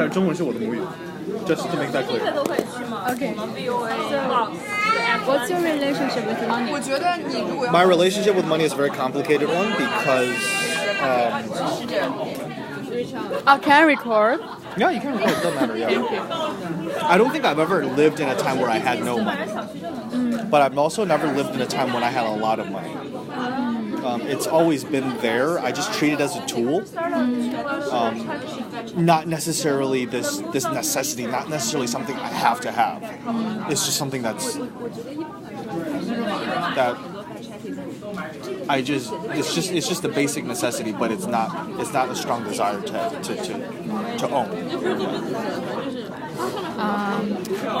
但是中文是我的母语。Just to make that clear. Okay. So, what's your relationship with money? My relationship with money is a very complicated one because. Can I record? Yeah, you can record. It doesn't matter. Yeah. I don't think I've ever lived in a time where I had no money, but I've also never lived in a time when I had a lot of money. It's always been there. I just treat it as a tool, not necessarily this necessity, not necessarily something I have to have. It's just something that it's just a basic necessity, but it's not a strong desire to own.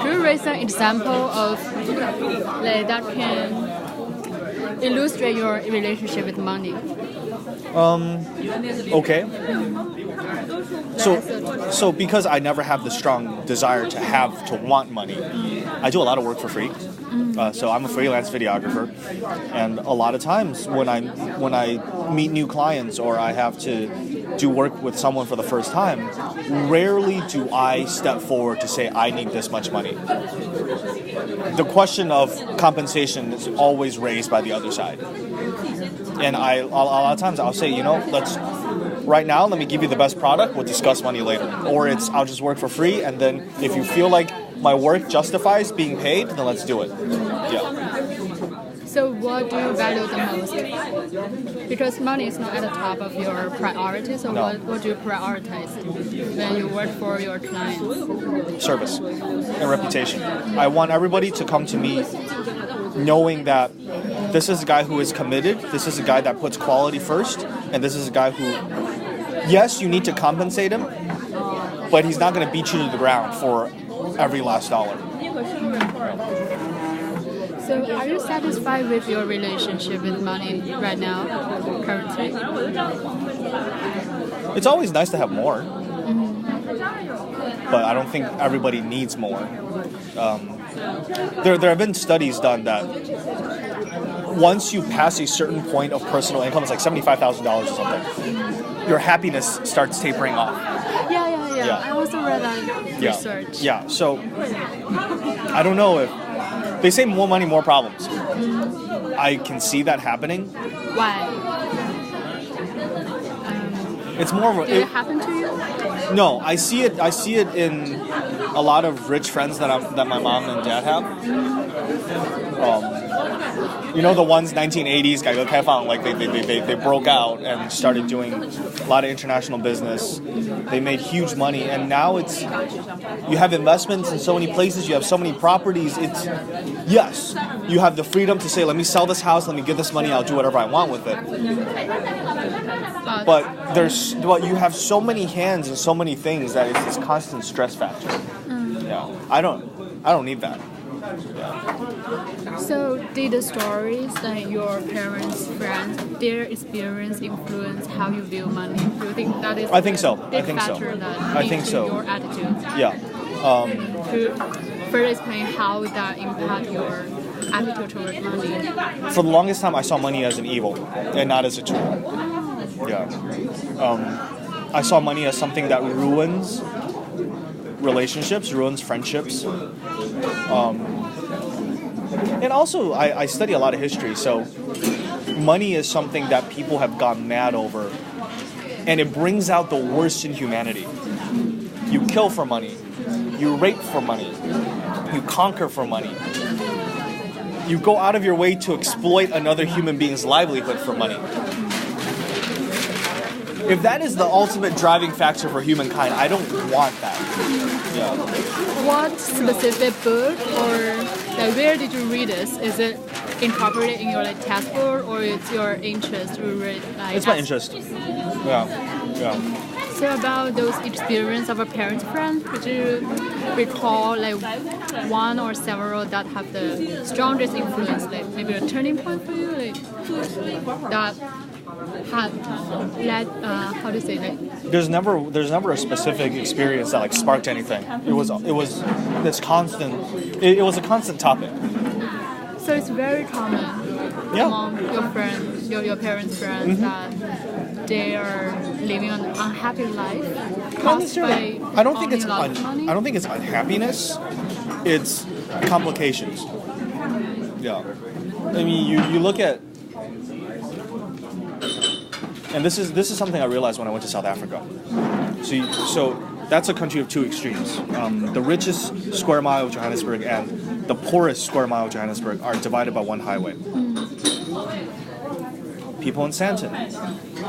Could you raise an example of that can illustrate your relationship with money? Okay. So because I never have the strong desire to want money, I do a lot of work for free. So I'm a freelance videographer, and a lot of times when I meet new clients or I have to do work with someone for the first time, rarely do I step forward to say I need this much money. The question of compensation is always raised by the other side, and a lot of times I'll say, right now, let me give you the best product. We'll discuss money later. Or I'll just work for free, and then if you feel like my work justifies being paid, then let's do it. Yeah. So what do you value the most? Because money is not at the top of your priorities, so No. what do you prioritize when you work for your clients? Service and reputation. I want everybody to come to me knowing that this is a guy who is committed, this is a guy that puts quality first, and this is a guy who, yes, you need to compensate him, but he's not going to beat you to the ground for every last dollar. So are you satisfied with your relationship with money right now, currently? It's always nice to have more, but I don't think everybody needs more. There have been studies done that once you pass a certain point of personal income, it's like $75,000 or something, your happiness starts tapering off. Yeah. I also read that research. Yeah, so I don't know if they say more money, more problems. I can see that happening. Why? It's more of a, Did it happen to you? No, I see it in a lot of rich friends that my mom and dad have. The ones 1980s, 改革开放, like they broke out and started doing a lot of international business. They made huge money, and now you have investments in so many places, you have so many properties. Yes, you have the freedom to say, let me sell this house, let me get this money, I'll do whatever I want with it. But you have so many hands and so many things that it's this constant stress factor. Yeah, I don't need that. Yeah. So did the stories that your parents, friends, their experience influence how you view money? Do you think that is I think so. factor that into your attitude? Yeah. To further explain how that impact your attitude towards money? For the longest time, I saw money as an evil and not as a tool. Yeah. I saw money as something that ruins relationships, ruins friendships. And also, I study a lot of history, so money is something that people have gone mad over, and it brings out the worst in humanity. You kill for money, you rape for money, you conquer for money, you go out of your way to exploit another human being's livelihood for money. If that is the ultimate driving factor for humankind, I don't want that. Yeah. What specific book or where did you read this? Is it incorporated in your textbook, or it's your interest to read? It's my interest. Yeah. So about those experience of a parent friend, could you recall one or several that have the strongest influence, maybe a turning point for you, that had led how to say that? There's never a specific experience that sparked anything. It was this constant. It was a constant topic. So it's very common among your friends, your parents' friends, that they are living an unhappy life Not caused necessarily. by I don't think it's owning a lot of money? I don't think it's unhappiness. It's complications. Yeah. I mean, you look at, and this is something I realized when I went to South Africa. So that's a country of two extremes. The richest square mile of Johannesburg and the poorest square mile of Johannesburg are divided by one highway. People in Sandton,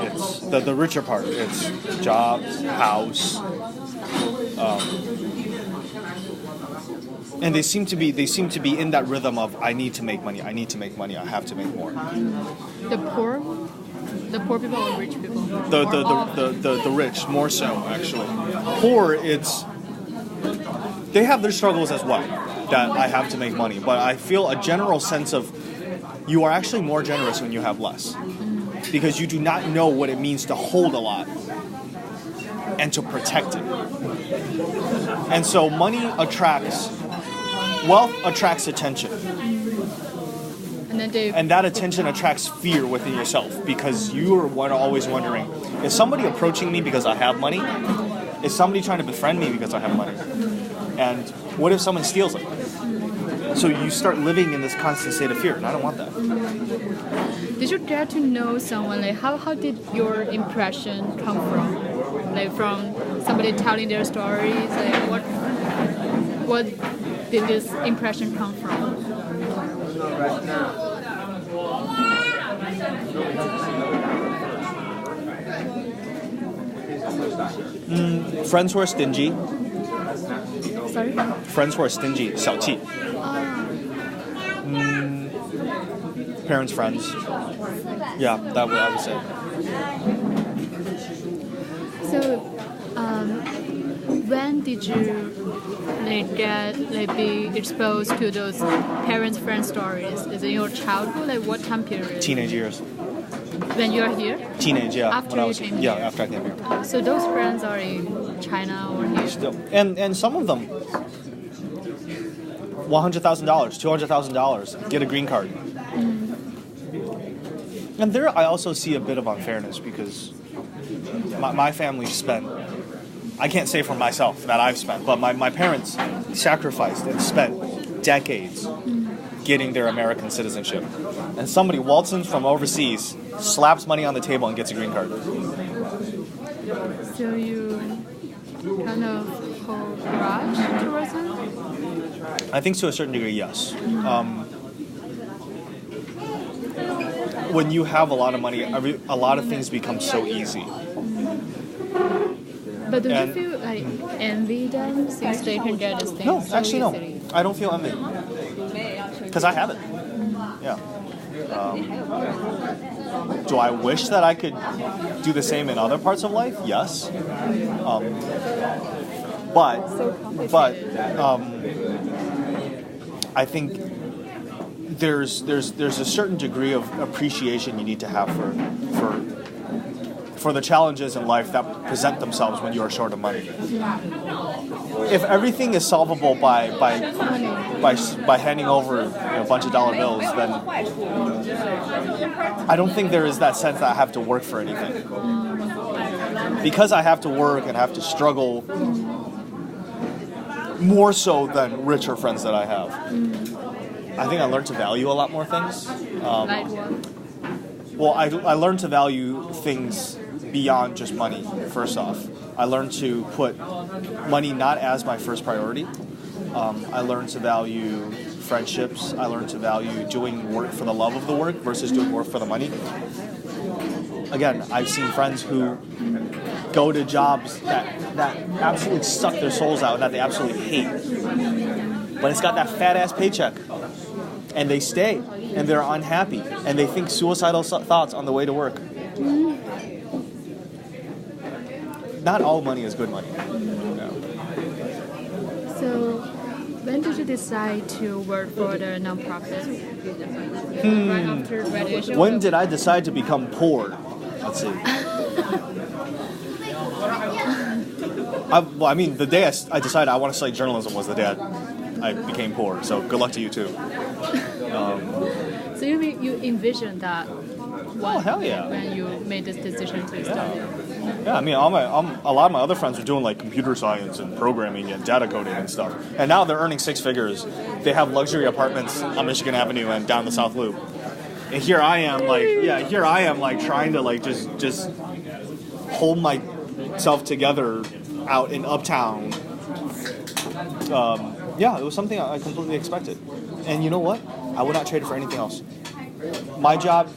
it's the richer part. It's jobs, house, and they seem to be in that rhythm of I need to make money, I have to make more. The poor people or rich people? The rich more so actually. Poor, they have their struggles as well. That I have to make money, but I feel a general sense of you are actually more generous when you have less, because you do not know what it means to hold a lot and to protect it. And so wealth attracts attention. And that attention attracts fear within yourself, because you are always wondering, is somebody approaching me because I have money? Is somebody trying to befriend me because I have money? And what if someone steals it? So you start living in this constant state of fear, and I don't want that. Did you get to know someone? Like, how did your impression come from? Like, from somebody telling their stories? Like, what did this impression come from? Friends who are stingy. Sorry? Friends who are stingy, 小气. Parents, friends. Yeah, that way I would say. So, when did you be exposed to those parents' friend stories? Is it in your childhood? Like, what time period? Teenage years. When you are here? Teenage, yeah. After you came here? Yeah, after I came here. So those friends are in China or here? Still, and some of them, $100,000, $200,000, get a green card. And there I also see a bit of unfairness, because my family spent, I can't say for myself that I've spent, but my parents sacrificed and spent decades getting their American citizenship. And somebody waltzes from overseas, slaps money on the table, and gets a green card. So you kind of hold grudge towards them? I think to a certain degree, yes. When you have a lot of money, a lot of things become so easy. But don't you feel like envy them since they can get this thing No, so actually easily? no. I don't feel envy. Because I have it. Yeah. Do I wish that I could do the same in other parts of life? Yes. But I think there's a certain degree of appreciation you need to have for the challenges in life that present themselves when you are short of money. If everything is solvable by handing over a bunch of dollar bills, then I don't think there is that sense that I have to work for anything. Because I have to work and have to struggle more so than richer friends that I have. I think I learned to value a lot more things. Like what? Well, I learned to value things beyond just money, first off. I learned to put money not as my first priority. I learned to value friendships. I learned to value doing work for the love of the work versus doing work for the money. Again, I've seen friends who go to jobs that absolutely suck their souls out and that they absolutely hate. But it's got that fat-ass paycheck. And they stay, and they're unhappy, and they think suicidal thoughts on the way to work. Not all money is good money. No. So, when did you decide to work for the nonprofit? Right after graduation? When did I decide to become poor? Let's see. The day I decided I want to study journalism was the day I became poor. So good luck to you too. So you envisioned that Oh, hell yeah. when you made this decision to study? Yeah, I mean, a lot of my other friends are doing like computer science and programming and data coding and stuff. And now they're earning six figures. They have luxury apartments on Michigan Avenue and down the South Loop. And here I am, like trying to like just hold myself together out in Uptown. Yeah, it was something I completely expected. And you know what? I would not trade it for anything else. My job,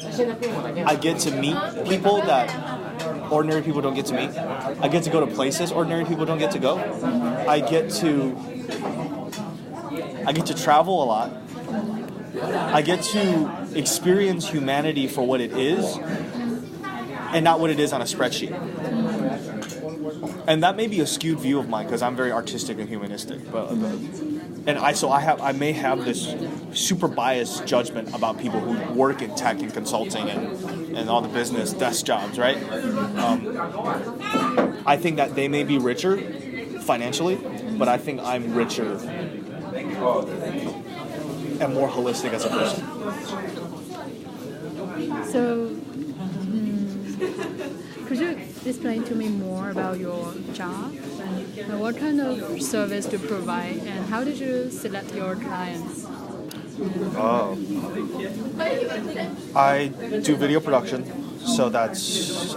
I get to meet people that ordinary people don't get to meet. I get to go to places ordinary people don't get to go. I get to travel a lot. I get to experience humanity for what it is and not what it is on a spreadsheet. And that may be a skewed view of mine because I'm very artistic and humanistic. I may have this super biased judgment about people who work in tech and consulting and all the business desk jobs, right? I think that they may be richer financially, but I think I'm richer and more holistic as a person. So, could you explain to me more about your job and what kind of service to provide and how did you select your clients? I do video production, so that's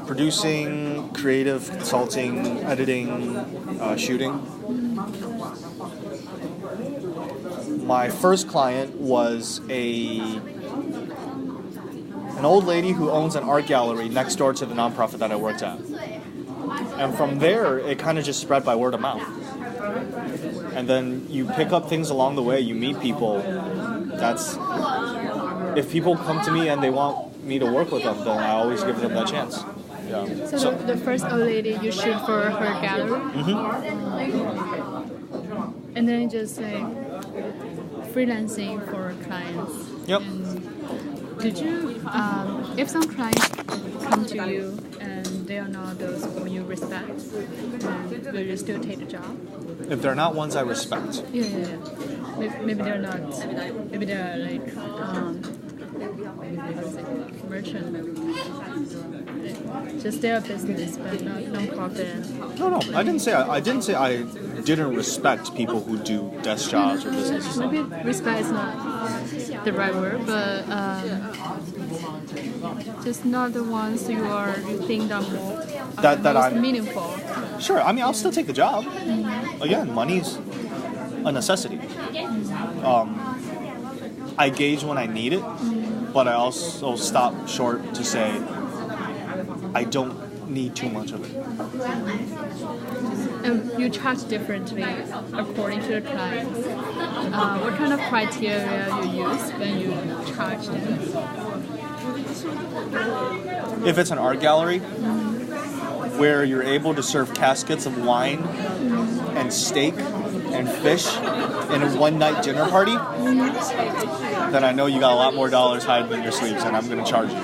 producing, creative, consulting, editing, shooting. My first client was an old lady who owns an art gallery next door to the nonprofit that I worked at. And from there, it kind of just spread by word of mouth. And then you pick up things along the way, you meet people. If people come to me and they want me to work with them, then I always give them that chance. Yeah. So the first old lady you shoot for her gallery? Mm-hmm. And then just freelancing for clients. Yep. And did you, if some clients come to you and they are not those whom you respect, will you still take the job? If they're not ones I respect. Yeah. Maybe they're not. Maybe they're like merchant. Just their business, but not non-profit. No. I didn't say I didn't respect people who do desk jobs or businesses. Maybe respect is not the right word, but just not the ones you think are most meaningful. Sure. I mean, I'll still take the job. Again, money's a necessity. I gauge when I need it, but I also stop short to say I don't need too much of it. And you charge differently according to the clients. What kind of criteria you use when you charge them? If it's an art gallery where you're able to serve caskets of wine and steak and fish in a one-night dinner party, then I know you got a lot more dollars hiding in your sleeves, and I'm going to charge you.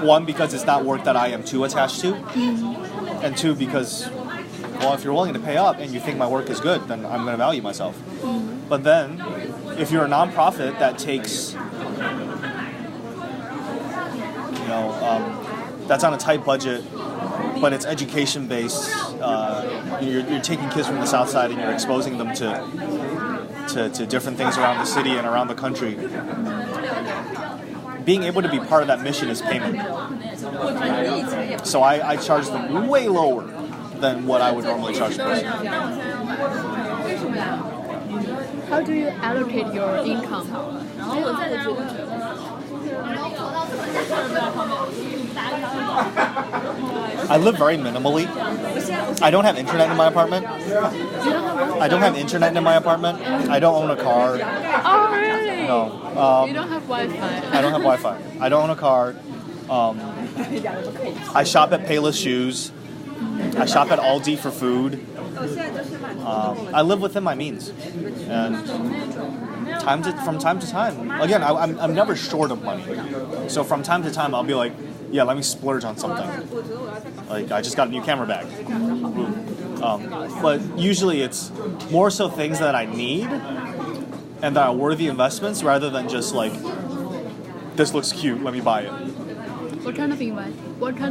One, because it's not work that I am too attached to, and two, because, well, if you're willing to pay up and you think my work is good, then I'm going to value myself. But then, if you're a nonprofit that takes, that's on a tight budget, but it's education-based, you're taking kids from the South Side and you're exposing them to different things around the city and around the country. Being able to be part of that mission is payment. So I charge them way lower than what I would normally charge a person. How do you allocate your income? I live very minimally. I don't have internet in my apartment. I don't don't own a car. Oh, really? No. You don't have Wi-Fi? I don't have Wi-Fi. I don't own a car. I shop at Payless Shoes. I shop at Aldi for food. I live within my means. And from time to time, again, I'm never short of money. So from time to time, I'll be like, yeah, let me splurge on something. Like, I just got a new camera bag. But usually it's more so things that I need and that are worthy investments rather than just like, this looks cute, let me buy it. What kind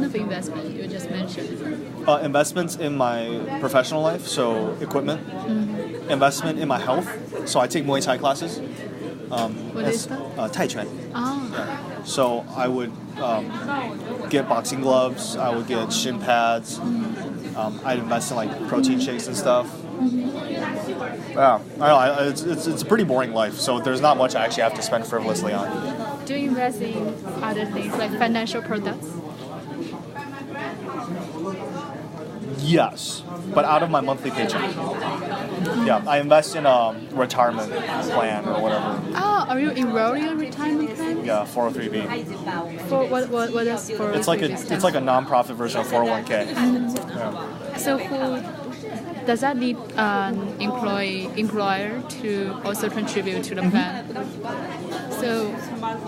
of investment you just mentioned? Investments in my professional life, so equipment. Investment in my health, so I take Muay Thai classes. What is that? Tai Chuan. Oh. Yeah. So I would get boxing gloves, I would get shin pads, I'd invest in like protein shakes and stuff. Yeah, it's a pretty boring life, so there's not much I actually have to spend frivolously on. Do you invest in other things like financial products? Yes, but out of my monthly paycheck. Yeah, I invest in a retirement plan or whatever. Oh, are you enrolled in a retirement plan? Yeah, 403B. For what is 403B? It's like a non-profit version of 401k. Yeah. So does that need an employer to also contribute to the plan? So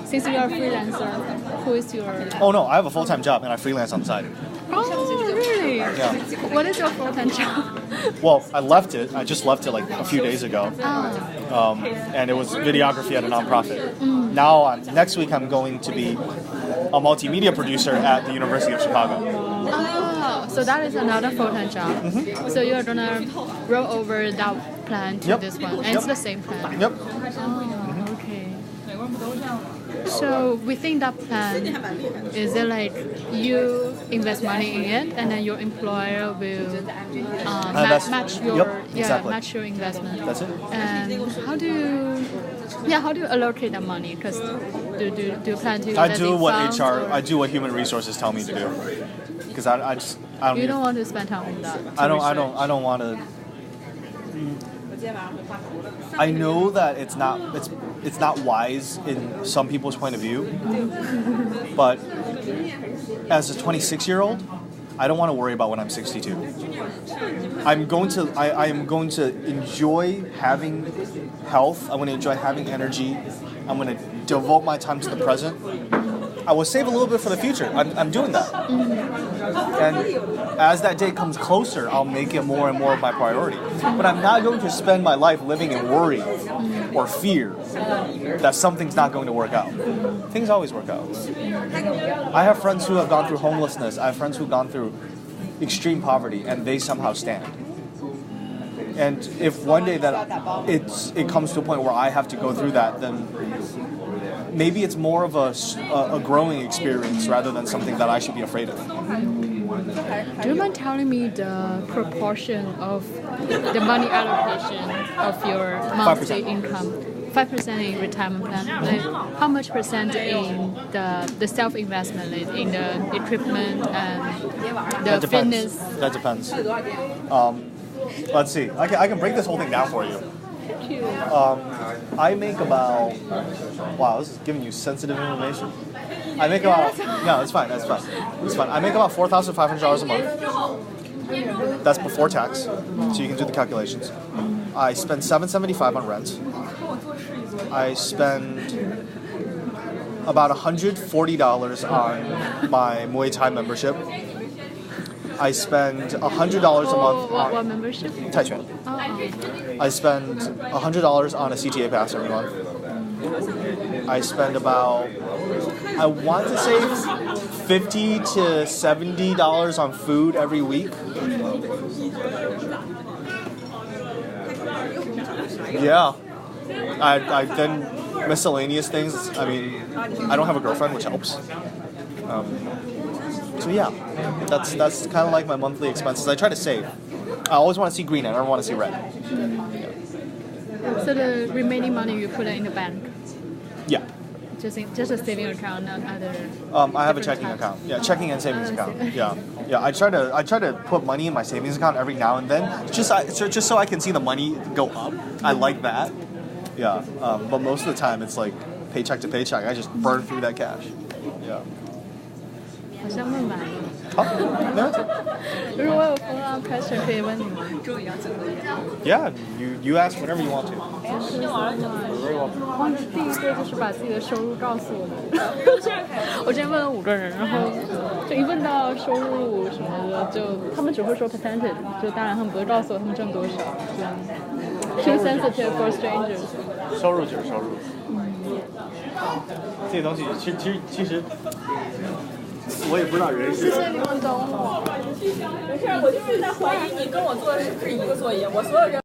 since you are a freelancer, who is your... Oh no, I have a full-time job and I freelance on the side. Oh, really? Yeah. What is your full-time job? Well, I left it. I just left it like a few days ago. Oh. And it was videography at a nonprofit. Now, next week, I'm going to be a multimedia producer at the University of Chicago. Oh, so that is another full-time job. So you're gonna roll over that plan to this one, and it's the same plan. Yep. Oh, okay. So within that plan, is it like you invest money in it, and then your employer will match your exactly. match your investment? That's it. And how do you allocate the money? Because do you plan to? I do what human resources tell me to do. Because I don't. You don't want to spend time on that. I don't want to. I know that it's not wise in some people's point of view, but as a 26-year-old, I don't want to worry about when I'm 62. I am going to enjoy having health. I'm going to enjoy having energy. I'm going to devote my time to the present. I will save a little bit for the future. I'm doing that. And as that day comes closer, I'll make it more and more of my priority. But I'm not going to spend my life living in worry or fear that something's not going to work out. Things always work out. I have friends who have gone through homelessness. I have friends who have gone through extreme poverty, and they somehow stand. And if one day that it comes to a point where I have to go through that, then maybe it's more of a growing experience rather than something that I should be afraid of. Do you mind telling me the proportion of the money allocation of your monthly 5%. income? 5% in retirement plan. Like, how much percent in the self-investment, like in the equipment and the fitness? That depends. Let's see. I can break this whole thing down for you. I make about... Wow, this is giving you sensitive information. I make about... No, it's fine. It's fine. I make about $4,500 a month. That's before tax, so you can do the calculations. I spend $775 on rent. I spend about $140 on my Muay Thai membership. I spend $100 a month on... What membership? Tai Chuan. I spend $100 on a CTA pass every month. I spend about... I want to say $50 to $70 on food every week. Yeah. I then miscellaneous things. I mean, I don't have a girlfriend, which helps. So yeah, that's kind of like my monthly expenses. I try to save. I always want to see green. I never want to see red. So the remaining money you put it in the bank? Yeah. Just a saving account, not other. I have a checking account. Yeah, checking and savings account. Yeah. I try to put money in my savings account every now and then, just so I can see the money go up. I like that. Yeah. But most of the time it's like paycheck to paycheck. I just burn through that cash. Yeah. 好像问完了。好，没问题。如果有 follow-up question 可以问你吗？ Yeah, you ask whatever you want to. 忘记第一个就是把自己的收入告诉我的。我之前问了5个人，然后就一问到收入什么的，就他们只会说 percentage， 就当然他们不会告诉我他们挣多少，这样。Too sensitive for strangers. 收入就是收入。这些东西其实我也不知道人是。谢谢你们等我。没事，我就是在怀疑你跟我做的是不是一个作业，我所有人。